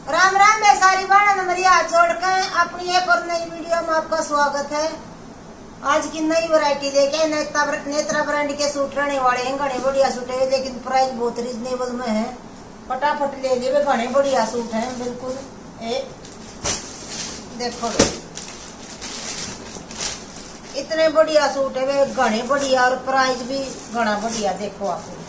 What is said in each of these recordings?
राम राम। मैं सारी बाणा नंबरिया छोड़कर अपनी एक और नई वीडियो में आपका स्वागत है। आज की नई वैरायटी लेके नेत्रा ब्रांड के सूट रहने वाले हैं। घने बढ़िया सूट है, लेकिन प्राइस बहुत रिजनेबल में है। फटाफट ले लिए, घने बढ़िया सूट है बिल्कुल। देखो इतने बढ़िया सूट है वे, घने बढ़िया, और प्राइस भी घना बढ़िया। देखो आपको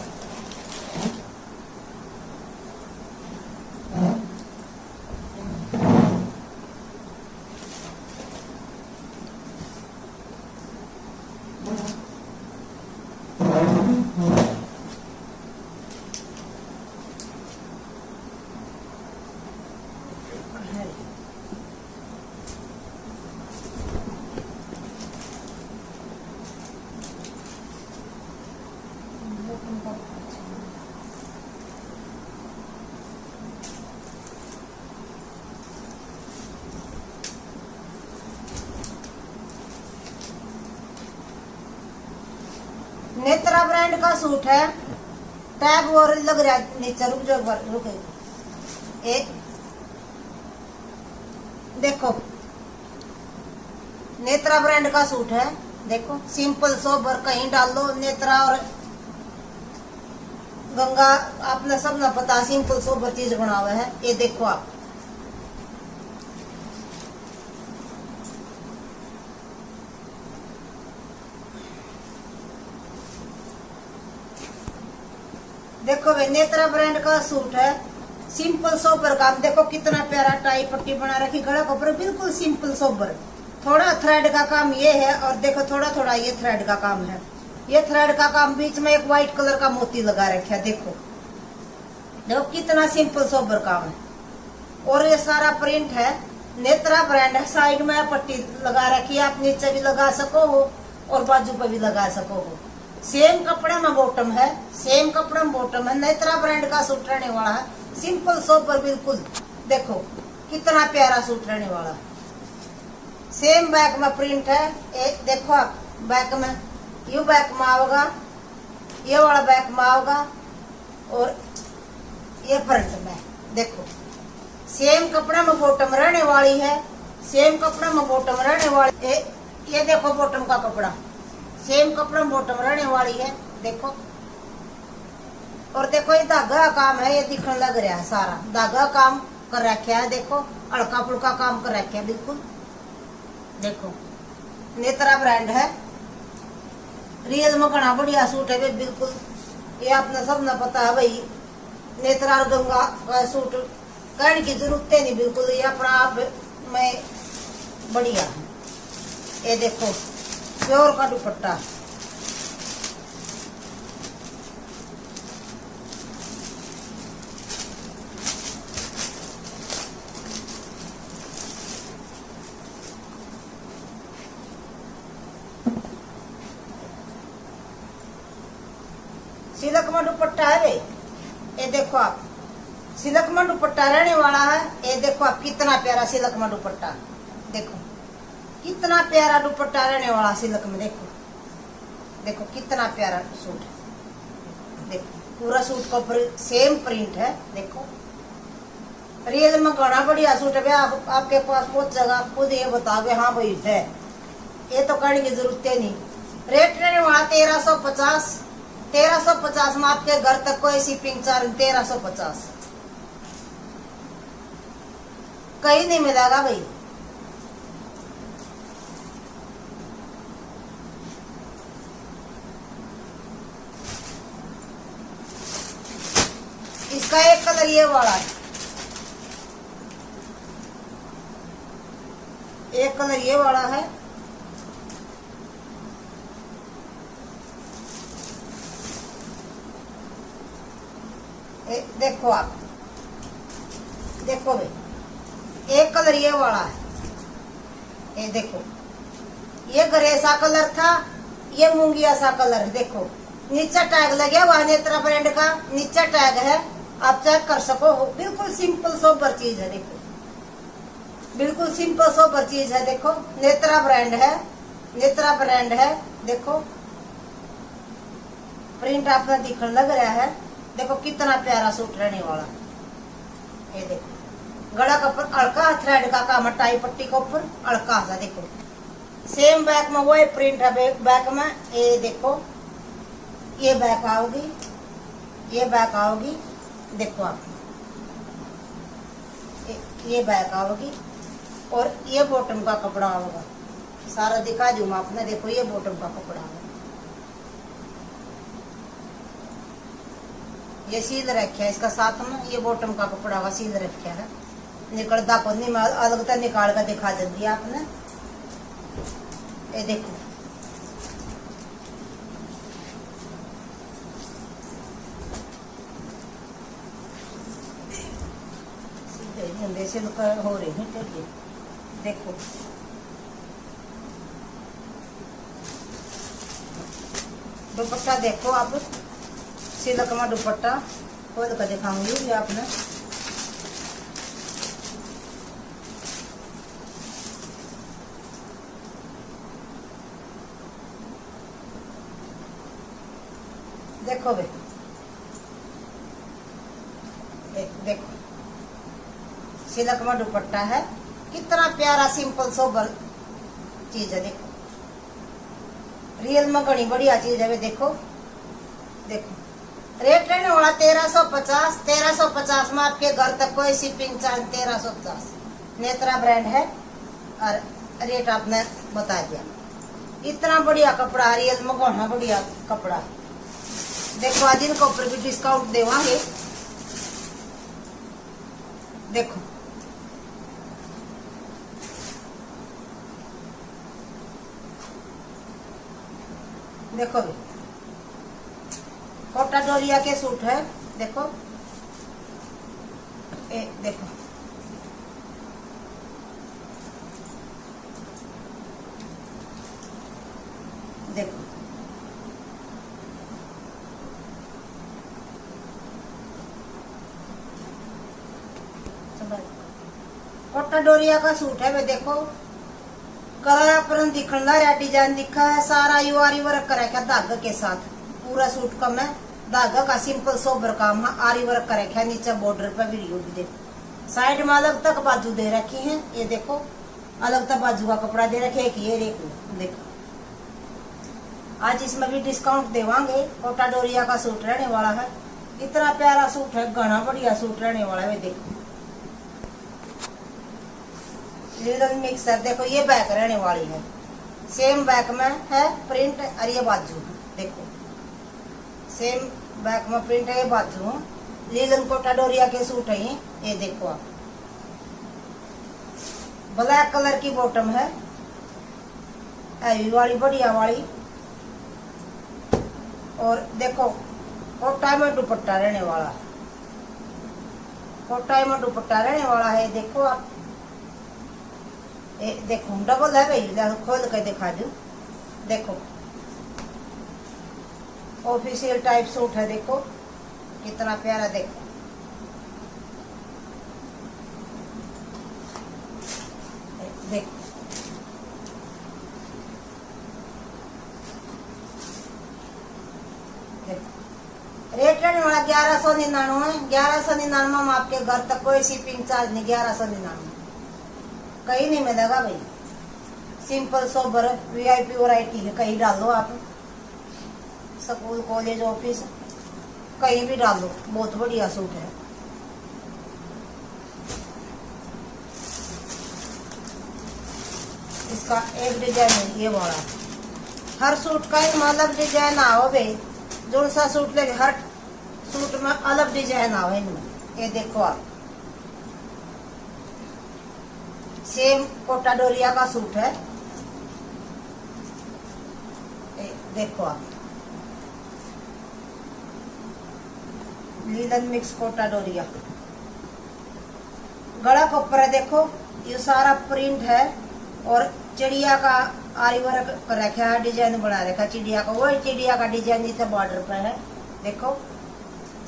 नेत्रा ब्रांड का सूट है। टैग और लग रहा है नीचे, रुक जाओ रुक। एक देखो नेत्रा ब्रांड का सूट है। देखो सिंपल सोबर, कहीं डाल लो नेत्रा और गंगा, आपने सब ना पता सिंपल सोबर चीज बना हुआ है। ये देखो आप, देखो वे नेत्रा ब्रांड का सूट है। सिंपल सोबर काम, देखो कितना प्यारा टाई पट्टी बना रखी, गला कपड़े बिल्कुल सिंपल सोबर। थोड़ा थ्रेड का काम ये है, और देखो थोड़ा थोड़ा ये थ्रेड का काम है। ये थ्रेड का काम, बीच में एक व्हाइट कलर का मोती लगा रखा है। देखो देखो कितना सिंपल सोबर काम है। और ये सारा प्रिंट है, नेत्रा ब्रांड है। साइड में पट्टी लगा रखी है, आप नीचे भी लगा सको हो और बाजू पे भी लगा सको हो। सेम कपड़े में बॉटम है, सेम कपड़े में बॉटम है। नेत्रा ब्रांड का सूट रहने वाला है, सिंपल सोबर बिल्कुल। देखो कितना प्यारा सूट रहने वाला। सेम बैक में प्रिंट है। एक देखो आप, बैक में यू बैक में आओगा, ये वाला बैक में आओगा, और ये फ्रंट में। देखो सेम कपड़े में बॉटम रहने वाली है, सेम कपड़े में बॉटम रहने वाली। ये देखो बॉटम का कपड़ा, सेम कपड़ा में बॉटम रहने वाली है। देखो, और देखो ये धागा काम है, ये दिखने लग रहा है सारा धागा काम कर रखा है। देखो हल्का फुल्का काम कर रखा है बिल्कुल। देखो नेत्रा ब्रांड है, रियल में घना बढ़िया सूट है बिल्कुल। ये आपने सब ना पता है भाई, नेत्रा और गंगा का सूट कहने की जरूरत है नहीं बिल्कुल। ये अपना आप में बढ़िया है। ये देखो प्योर का दुपट्टा, सिल्क में दुपट्टा है वे। ये देखो आप, सिल्क में दुपट्टा रहने वाला है। ये देखो आप कितना प्यारा सिल्क में दुपट्टा, देखो कितना प्यारा दुपट्टा रहने वाला सिल्क में। देखो देखो कितना प्यारा सूट है। देखो पूरा सूट का सेम प्रिंट है। देखो रियल में घना बढ़िया सूट है। आपके पास बहुत जगह खुद ये बताओगे हाँ भाई है, ये तो करने की जरूरत है नहीं। रेट रहने वाला 1350। 1350 में आपके घर तक कोई शिपिंग चार्ज 1350, कहीं नहीं मिलेगा भाई। इसका एक कलर ये वाला है, एक कलर ये वाला है। देखो आप, देखो भाई एक कलर ये वाला है। ये देखो ये ग्रे सा कलर था, ये मूंगिया सा कलर है। देखो नीचे टैग लगे हुआ नेत्रा ब्रांड का, नीचे टैग है, आप चेक कर सको हो। बिल्कुल सिंपल सोबर चीज है। देखो बिल्कुल सिंपल सोबर चीज है। देखो नेत्रा ब्रांड है, नेत्रा ब्रांड है। देखो प्रिंट आपका दिखने लग रहा है। देखो कितना प्यारा सूट रहने वाला। ये देखो गला के ऊपर हल्का थ्रेड का काम है, टाई पट्टी के ऊपर हल्का सा। देखो सेम बैक में वही प्रिंट है, बैक में ये देखो ये बैक आओगी, ये बैक आओगी। देखो आप ये बैक आओगी और ये बॉटम का कपड़ा होगा। सारा दिखा दूं मैं आपने। देखो ये बॉटम का कपड़ा होगा, ये सील रखा है इसका साथ में, ये बॉटम का कपड़ा होगा, सील रखा है। निकलता को नहीं, मैं अलग तक निकाल कर दिखा दूंगी आपने। ये देखो सिल्क हो रही है टेढ़ी। देखो दुपट्टा देखो आप, सिल्क में दुपट्टा खोल कर दिखाऊंगी आपने। देखो भाई देखो सिल्क में दुपट्टा है, कितना प्यारा सिंपल सोबर चीज है। देखो रियल में घनी बढ़िया चीज है। देखो देखो रेट रहने वाला 1350। 1350 में आपके घर तक कोई शिपिंग चार्ज 1350। नेत्रा ब्रांड है और रेट आपने बता दिया। इतना बढ़िया कपड़ा, रियल में घना बढ़िया कपड़ा। देखो आज इनके ऊपर भी डिस्काउंट देवांगे। देखो देखो भी कोटा डोरिया के सूट है। देखो देखो देखो कोटा डोरिया का सूट है। वे देखो कलर पर दिखने रहा, डिजाइन दिखा है सारा युआरी वर्क कर रखा धागा के साथ। पूरा सूट का मैं धागा का सिंपल सोबर काम है, आरी वर्क कर रखा है। नीचे बॉर्डर पे वीडियो भी देखो। साइड में अलग तक बाजू दे रखी है। ये देखो अलग तक बाजू का कपड़ा दे रखे है। ये देखो आज इसमें भी डिस्काउंट देवांगे। कोटा डोरिया का सूट रहने वाला है। इतना प्यारा सूट है, घना बढ़िया सूट रहने वाला है। देखो लिनन मिक्स है। देखो ये बैक रहने वाली है, सेम बैक में है प्रिंट और ये बाजू। देखो सेम बैक में प्रिंट है, ये बाजू। लिनन कोटा डोरिया के सूट है ये देखो आप। ब्लैक कलर की बॉटम है, हैवी वाली बढ़िया वाली। और देखो कोटा में दुपट्टा रहने वाला है, कोटा में दुपट्टा रहने वाला है। देखो आप देखो डबल है भाई, खोल कर दिखा दूं। देखो ऑफिशियल टाइप सूट है। देखो कितना प्यारा। देखो देखो रेट रहने वाला 1199। 1199 में आपके घर तक कोई शिपिंग चार्ज नहीं। 1199 कहीं नहीं मिलेगा भाई। सिंपल सोबर वीआईपी वैरायटी है। कहीं डालो आप, स्कूल कॉलेज ऑफिस कहीं भी डालो, बहुत बढ़िया सूट है। इसका एक डिजाइन है ये वाला। हर सूट का एक अलग डिजाइन आओ भाई। जो सा सूट लेके हर सूट में अलग डिजाइन आओ इनमें। ये देखो आप सेम कोटा डोरिया का सूट है। देखो आप लीलन मिक्स कोटा डोरिया। गला के ऊपर है देखो ये सारा प्रिंट है और चिड़िया का आरी वर्क कर रखा है, डिजाइन बना रखा चिड़िया का। वही चिड़िया का डिजाइन नीचे बॉर्डर पे है। देखो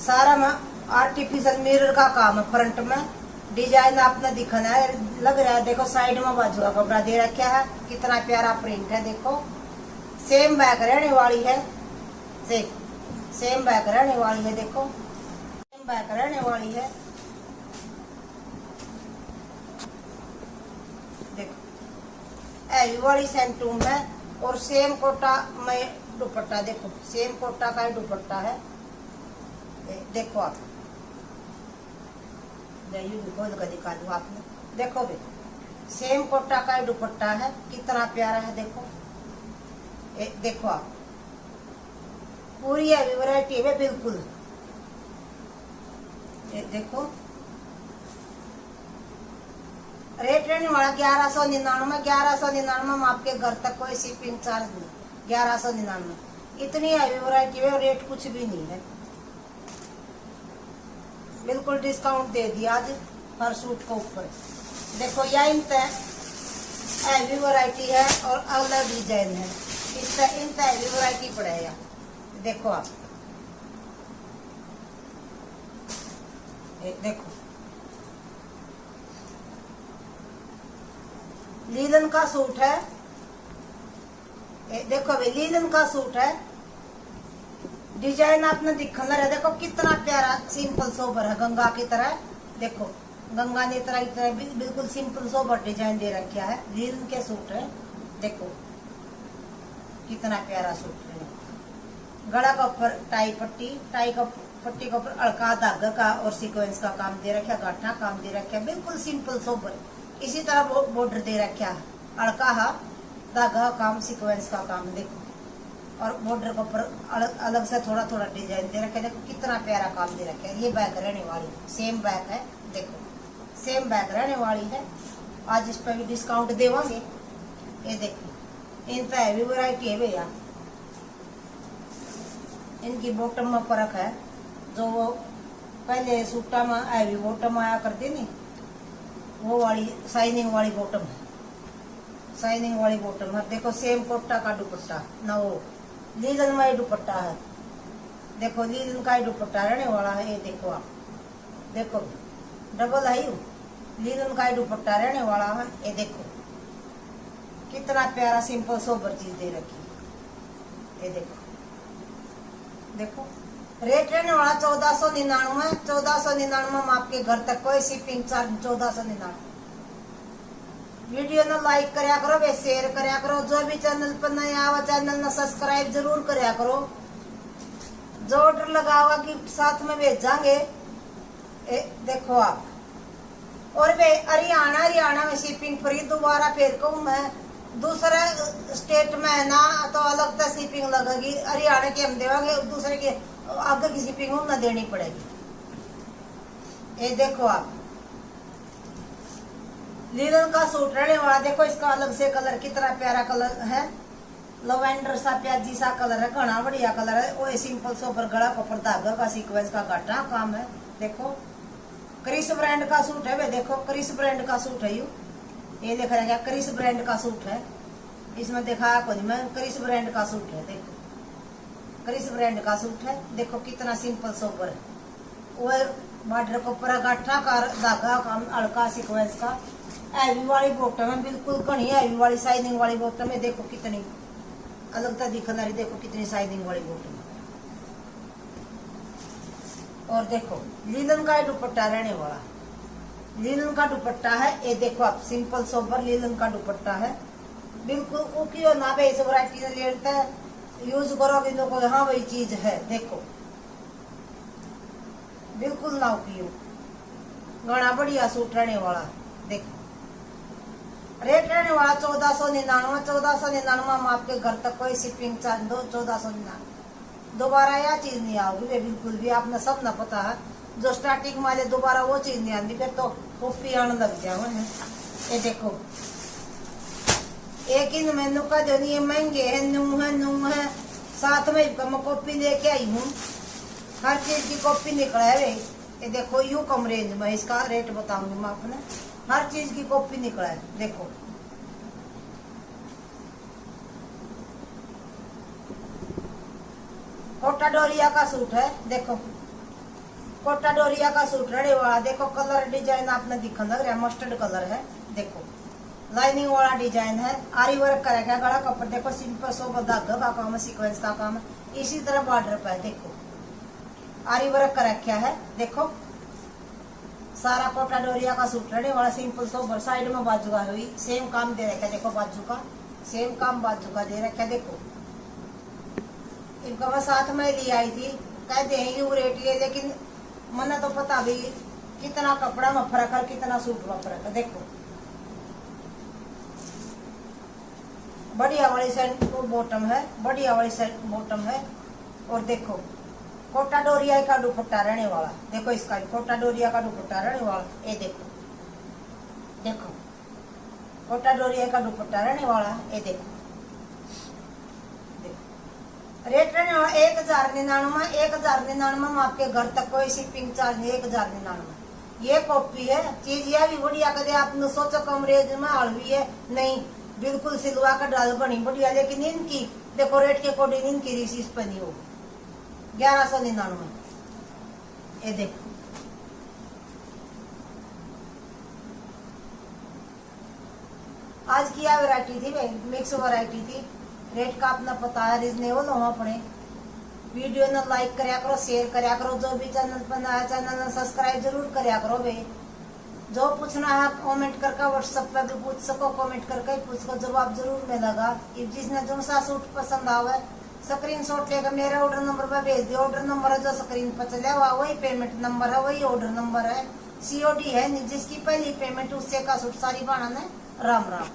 सारा में आर्टिफिशियल मिरर का काम है। फ्रंट में डिजाइन आपने दिखाना है, लग रहा है। देखो साइड में बाजू का कपड़ा दे रखा है, कितना प्यारा प्रिंट है। देखो सेम बैक रहने वाली है, सेम बैक रहने वाली है। देखो सेम बैक रहने वाली है। हैवी वाली सेंटूम है और सेम कोटा में दुपट्टा, देखो सेम कोटा का ही दुपट्टा है। देखो आप खोल कर दिखा दू आपने, देखो भी सेम कोटा का ही दुपट्टा है, कितना प्यारा है। देखो देखो आप, पूरी हैवी वैरायटी है बिल्कुल। देखो रेट रहने वाला 1199, 1199 में आपके घर तक कोई शिपिंग चार्ज नहीं, 1199। इतनी हैवी वैरायटी है और रेट कुछ भी नहीं है, बिल्कुल डिस्काउंट दे दिया आज हर सूट के ऊपर। देखो यह इनता हैवी वैरायटी है और अलग डिजाइन है, इनता हैवी वैरायटी पड़ेगा। देखो आप देखो लीलन का सूट है, देखो भाई लीलन का सूट है, डिजाइन आपने दिखने रहा। देखो कितना प्यारा सिंपल सोबर है, गंगा की तरह। देखो गंगा ने तरह बिल्कुल सिंपल सोबर डिजाइन दे रखा है, लीलन के सूट है। देखो कितना प्यारा सूट है, गला का ऊपर टाई पट्टी, टाई का पट्टी के ऊपर अड़का धागा का और सीक्वेंस का काम दे रखा, गाठा काम दे रखा, बिल्कुल सिंपल सोबर। इसी तरह बॉर्डर दे रखा है, अड़का धागा काम, सीक्वेंस का काम। देखो और बॉर्डर के ऊपर अलग से थोड़ा थोड़ा डिजाइन दे रखा है। देखो कितना प्यारा काम दे रखा है। ये बैग रहने वाली सेम बैग है, देखो सेम बैग रहने वाली है। आज इस पर भी डिस्काउंट देवांगे। ये देखो इनका हैवी वैरायटी है भैया। इनकी बॉटम में फर्क है, जो वो पहले सूटा में हैवी बॉटम आया करती नहीं, वो वाली शाइनिंग वाली बॉटम है, शाइनिंग वाली बॉटम है। देखो सेम कोटा का दुपट्टा ना, वो लीलन में ही दुपट्टा है। देखो लीलन का ही दुपट्टा रहने वाला है। ये देखो आप, देखो डबल है, लीलन का ही दुपट्टा रहने वाला है। ये देखो कितना प्यारा सिंपल सोबर चीज दे रखी। ये देखो देखो रेट रहने वाला 1499, 1499 में आपके घर तक कोई शिपिंग चार्ज 1499। वीडियो ना लाइक करया करो, वे शेयर करया करो। जो भी चैनल पर नया आवा चैनल ना सब्सक्राइब जरूर करया करो। जो ऑर्डर लगावा की साथ में भेजांगे। देखो आप, और वे हरियाणा में शिपिंग फ्री। दोबारा फिर कहूँ मैं, दूसरे स्टेट में ना तो अलग से शिपिंग लगेगी। हरियाणा की हम देवांगे, दूसरे के आगे की शिपिंग ना देनी पड़ेगी। ये देखो आप लीलन का सूट रहने वाला। देखो इसका अलग से कलर, कितना प्यारा कलर है, लवेंडर सा प्याजी सा कलर है, घना बढ़िया कलर है। वो सिंपल सोबर गला कपड़ धागा का सीक्वेंस का गाटा काम है। देखो क्रिस ब्रांड का सूट है वे। देखो क्रिस ब्रांड का सूट है। ये देखा जाएगा क्रिस ब्रांड का सूट है, इसमें देखा कुछ मैं क्रिस ब्रांड का सूट है। देखो क्रिस ब्रांड का सूट है। देखो कितना सिंपल सोबर है। वो बॉर्डर को ऊपर गाठा का धागा काम, अड़का सीक्वेंस का। हैवी वाली बॉटम है, बिल्कुल घनी हैवी वाली शाइनिंग वाली बॉटम है। देखो कितनी अलग दिखना रही, देखो कितनी शाइनिंग वाली बॉटम है। और देखो लीलन का दुपट्टा रहने वाला, लीलन का दुपट्टा है। ये देखो आप सिंपल सोबर लीलन का दुपट्टा है, बिल्कुल ओके और ना भाई। इस वैरायटी से लेता है, यूज करोगे तो हाँ वही चीज है। देखो बिल्कुल ना उपयोग, घना बढ़िया सूट रहने वाला। देखो रेट रहने वाला 1499, 1499 में आपके घर तक कोई शिपिंग चार्ज दो 1499। दोबारा यह चीज नहीं आओगी वे, बिल्कुल भी आपने सब ना पता है। जो स्टार्टिंग वाले दोबारा वो चीज नहीं आती, फिर तो कॉपी आने लग जाओ। ये देखो एक इन में नुका जो नहीं, महंगे है, नू है साथ में मैं कॉपी लेके आई हूँ। हर चीज की कॉपी निकला है वे। ये देखो यू कम रेंज में, इसका रेट बताऊंगी मैं आपने। हर चीज की कॉपी निकला है। देखो कोटा डोरिया का सूट है। देखो कोटा डोरिया का सूट रहने वाला। देखो कलर डिजाइन आपने दिखने लग रहा है, मस्टर्ड कलर है। देखो लाइनिंग वाला डिजाइन है, आरी वर्क का रखा है, गला कपड़ देखो सिंपल सोबर धागा का काम है, सीक्वेंस का काम है। इसी तरह बॉर्डर पर देखो आरी वर्क का रखा है। देखो सारा कोटा डोरिया का सूट रहने वाला, सिंपल सोबर। साइड में बाजू का हुई सेम काम दे रखा है, देखो बाजू का सेम काम बाजू का दे रखा है। देखो इनका मैं साथ में ली आई थी, कह देंगे वो रेट ये, लेकिन मना तो पता भी कितना कपड़ा में फर्क है, कितना सूट में फर्क है। देखो बढ़िया वाली साइड बॉटम है, बढ़िया वाली साइड बॉटम है। और देखो कोटा डोरिया का दुपट्टा रहने वाला, देखो इसका कोटा डोरिया का दुपट्टा रहने वाला। ये देखो देखो कोटा डोरिया का दुपट्टा रहने वाला। ये देखो रेट रहने वाला 1099। 1099 में आपके घर तक कोई शिपिंग चार्ज नहीं। 1099 ये कॉपी है। चीज यह भी बढ़िया कदे आपने सोचो कम रेंज में हड़वी है नहीं, बिल्कुल सिलवा कर डाल बनी बढ़िया। लेकिन इनकी देखो रेट के अकॉर्डिंग इनकी रिसीव बनी हो 1199। ये देखो आज की यह वैरायटी थी भाई, मिक्स वैरायटी थी। रेट का अपना पता है, रिजनेबल हो अपने। वीडियो ने लाइक करया करो, शेयर करया करो। जो भी चैनल पर नया चैनल ने सब्सक्राइब जरूर करया करो भाई। जो पूछना है कमेंट करके व्हाट्सएप पे भी पूछ सको, कमेंट करके पूछ को जवाब जरूर मिलेगा। जिसने जो सा सूट पसंद आवे स्क्रीनशॉट लेकर मेरे ऑर्डर नंबर पर भेज दियो। ऑर्डर नंबर है जो स्क्रीन पर चले वही पेमेंट नंबर है, वही ऑर्डर नंबर है। COD है, जिसकी पहली पेमेंट उससे का सूट सारी बनाना है। राम राम।